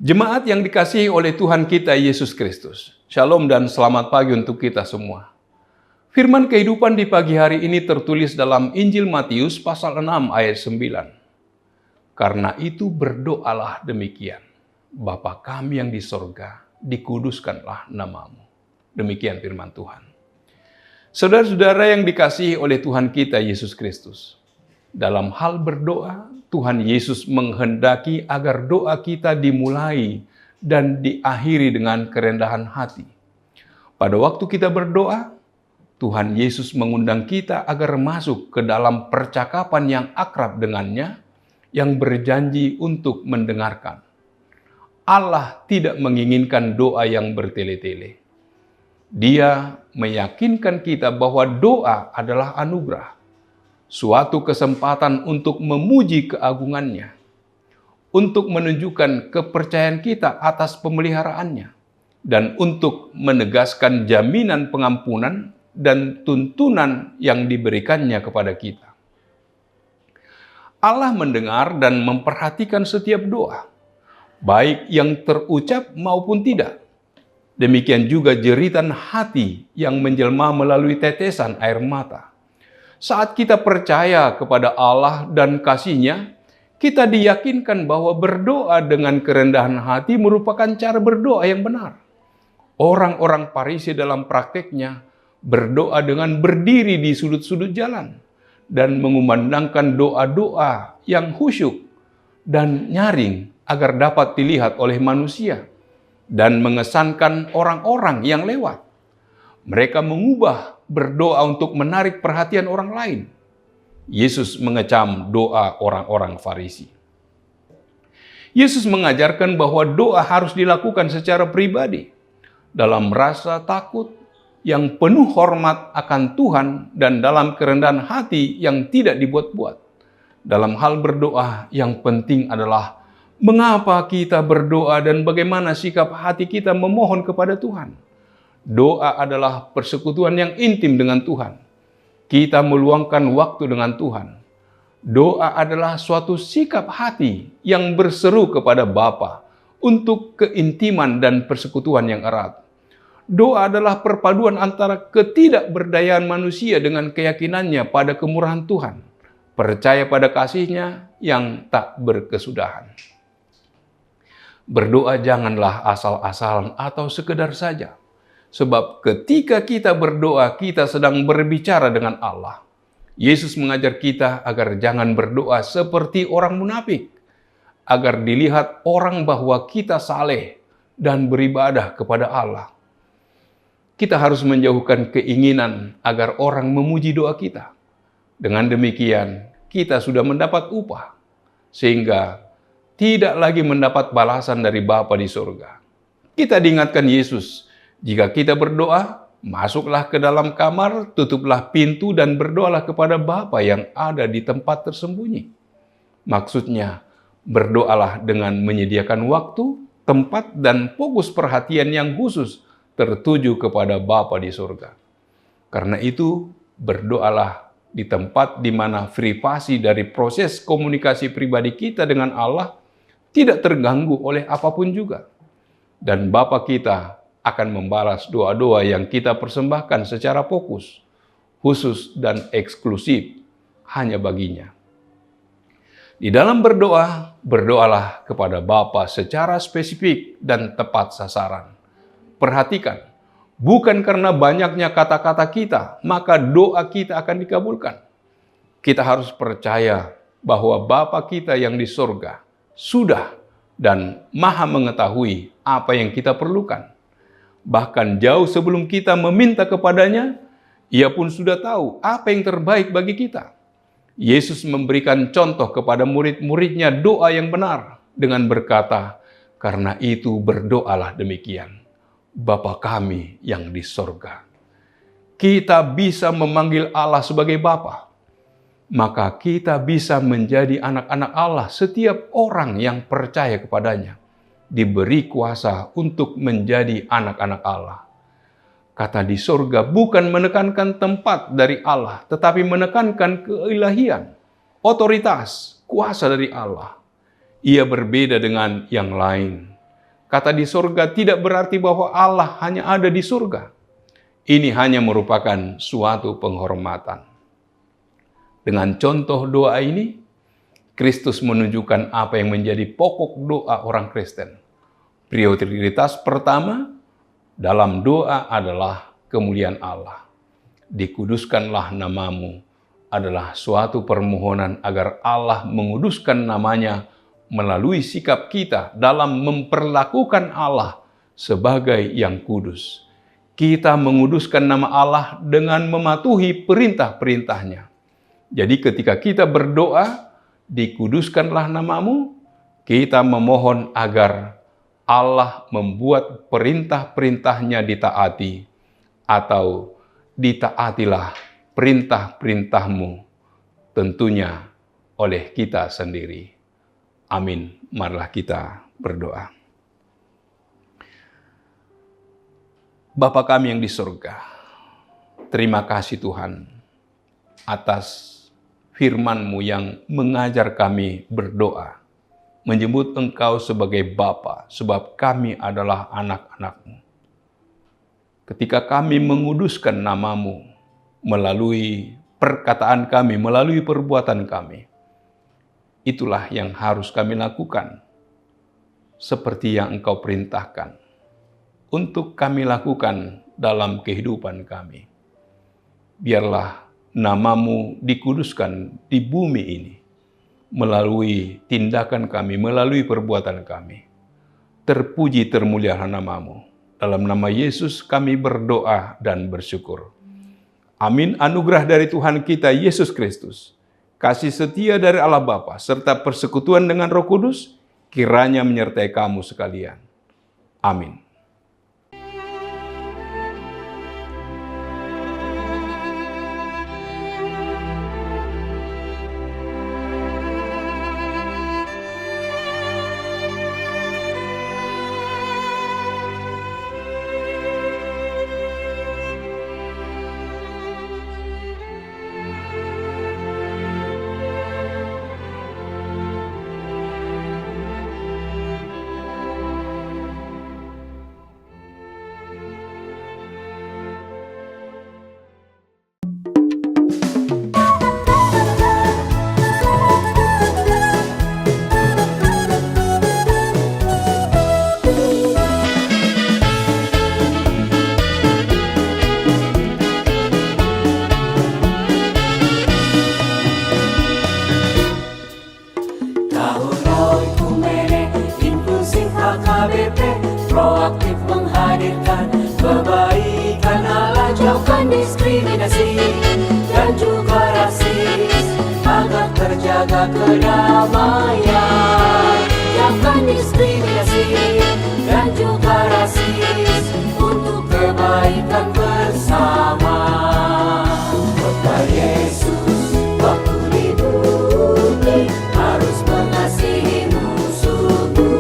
Jemaat yang dikasihi oleh Tuhan kita Yesus Kristus. Shalom dan selamat pagi untuk kita semua. Firman kehidupan di pagi hari ini tertulis dalam Injil Matius pasal 6 ayat 9. Karena itu berdoalah demikian. Bapa kami yang di sorga, dikuduskanlah namamu. Demikian firman Tuhan. Saudara-saudara yang dikasihi oleh Tuhan kita Yesus Kristus. Dalam hal berdoa, Tuhan Yesus menghendaki agar doa kita dimulai dan diakhiri dengan kerendahan hati. Pada waktu kita berdoa, Tuhan Yesus mengundang kita agar masuk ke dalam percakapan yang akrab dengannya, yang berjanji untuk mendengarkan. Allah tidak menginginkan doa yang bertele-tele. Dia meyakinkan kita bahwa doa adalah anugerah. Suatu kesempatan untuk memuji keagungannya, untuk menunjukkan kepercayaan kita atas pemeliharaannya, dan untuk menegaskan jaminan pengampunan dan tuntunan yang diberikannya kepada kita. Allah mendengar dan memperhatikan setiap doa, baik yang terucap maupun tidak. Demikian juga jeritan hati yang menjelma melalui tetesan air mata. Saat kita percaya kepada Allah dan kasih-Nya, kita diyakinkan bahwa berdoa dengan kerendahan hati merupakan cara berdoa yang benar. Orang-orang Farisi dalam prakteknya berdoa dengan berdiri di sudut-sudut jalan dan mengumandangkan doa-doa yang khusyuk dan nyaring agar dapat dilihat oleh manusia dan mengesankan orang-orang yang lewat. Mereka mengubah berdoa untuk menarik perhatian orang lain. Yesus mengecam doa orang-orang Farisi. Yesus mengajarkan bahwa doa harus dilakukan secara pribadi, dalam rasa takut yang penuh hormat akan Tuhan dan dalam kerendahan hati yang tidak dibuat-buat. Dalam hal berdoa, yang penting adalah mengapa kita berdoa dan bagaimana sikap hati kita memohon kepada Tuhan. Doa adalah persekutuan yang intim dengan Tuhan. Kita meluangkan waktu dengan Tuhan. Doa adalah suatu sikap hati yang berseru kepada Bapa untuk keintiman dan persekutuan yang erat. Doa adalah perpaduan antara ketidakberdayaan manusia dengan keyakinannya pada kemurahan Tuhan, percaya pada kasih-Nya yang tak berkesudahan. Berdoa janganlah asal-asalan atau sekedar saja. Sebab ketika kita berdoa, kita sedang berbicara dengan Allah. Yesus mengajar kita agar jangan berdoa seperti orang munafik, agar dilihat orang bahwa kita saleh dan beribadah kepada Allah. Kita harus menjauhkan keinginan agar orang memuji doa kita. Dengan demikian, kita sudah mendapat upah, sehingga tidak lagi mendapat balasan dari Bapa di surga. Kita diingatkan Yesus, jika kita berdoa, masuklah ke dalam kamar, tutuplah pintu dan berdoalah kepada Bapa yang ada di tempat tersembunyi. Maksudnya, berdoalah dengan menyediakan waktu, tempat, dan fokus perhatian yang khusus tertuju kepada Bapa di surga. Karena itu, berdoalah di tempat di mana privasi dari proses komunikasi pribadi kita dengan Allah tidak terganggu oleh apapun juga. Dan Bapa kita akan membalas doa-doa yang kita persembahkan secara fokus, khusus dan eksklusif hanya baginya. Di dalam berdoa, berdoalah kepada Bapa secara spesifik dan tepat sasaran. Perhatikan, bukan karena banyaknya kata-kata kita, maka doa kita akan dikabulkan. Kita harus percaya bahwa Bapa kita yang di surga sudah dan maha mengetahui apa yang kita perlukan. Bahkan jauh sebelum kita meminta kepadanya, Ia pun sudah tahu apa yang terbaik bagi kita. Yesus memberikan contoh kepada murid-muridnya doa yang benar dengan berkata, karena itu berdoalah demikian. Bapa kami yang di sorga. Kita bisa memanggil Allah sebagai Bapa. Maka kita bisa menjadi anak-anak Allah. Setiap orang yang percaya kepadanya diberi kuasa untuk menjadi anak-anak Allah. Kata di surga bukan menekankan tempat dari Allah, tetapi menekankan keilahian, otoritas, kuasa dari Allah. Ia berbeda dengan yang lain. Kata di surga tidak berarti bahwa Allah hanya ada di surga. Ini hanya merupakan suatu penghormatan. Dengan contoh doa ini, Kristus menunjukkan apa yang menjadi pokok doa orang Kristen. Prioritas pertama dalam doa adalah kemuliaan Allah. Dikuduskanlah namamu adalah suatu permohonan agar Allah menguduskan namanya melalui sikap kita dalam memperlakukan Allah sebagai yang kudus. Kita menguduskan nama Allah dengan mematuhi perintah-perintahnya. Jadi ketika kita berdoa, dikuduskanlah namamu, kita memohon agar Allah membuat perintah-perintahnya ditaati, atau ditaatilah perintah-perintahmu tentunya oleh kita sendiri. Amin. Marilah kita berdoa. Bapa kami yang di surga, terima kasih Tuhan atas firman-Mu yang mengajar kami berdoa, menyebut Engkau sebagai Bapa, sebab kami adalah anak-anak-Mu. Ketika kami menguduskan nama-Mu melalui perkataan kami, melalui perbuatan kami, itulah yang harus kami lakukan, seperti yang Engkau perintahkan, untuk kami lakukan dalam kehidupan kami. Biarlah nama-Mu dikuduskan di bumi ini, melalui tindakan kami, melalui perbuatan kami. Terpuji termulialah nama-Mu. Dalam nama Yesus kami berdoa dan bersyukur. Amin. Anugerah dari Tuhan kita Yesus Kristus, kasih setia dari Allah Bapa, serta persekutuan dengan Roh Kudus, kiranya menyertai kamu sekalian. Amin. Proaktif menghadirkan kebaikan Allah, jauhkan diskriminasi dan juga rasis, agar terjaga kedamaian. Jauhkan diskriminasi dan juga rasis untuk kebaikan bersama. Kota Yesus waktu di bumi harus mengasihi musuhmu,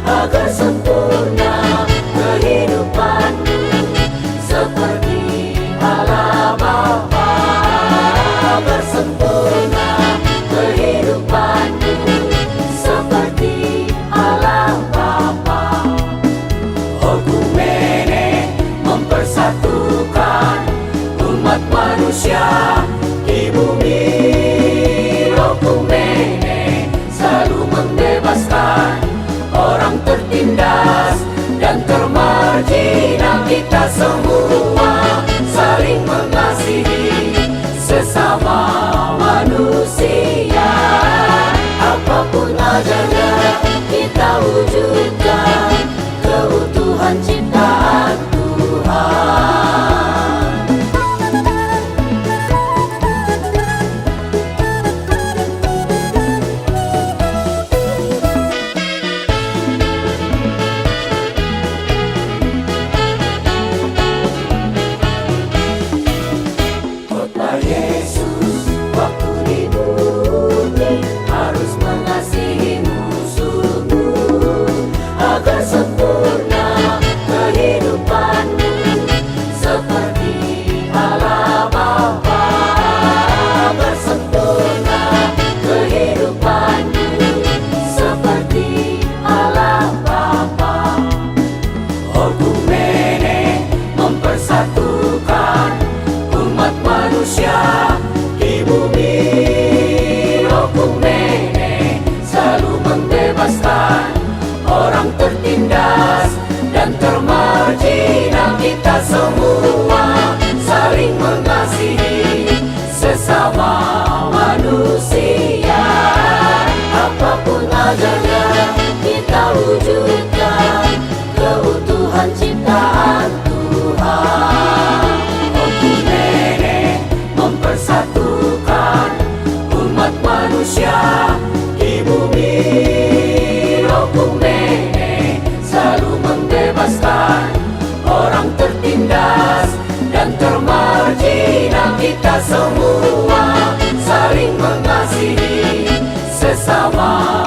agar sempurna kehidupanmu seperti Allah Bapa. Agar sempurna kehidupanmu seperti Allah manusia di bumi. Roh Kumene selalu membebaskan orang tertindas dan termarginal. Kita semua saling mengasihi sesama.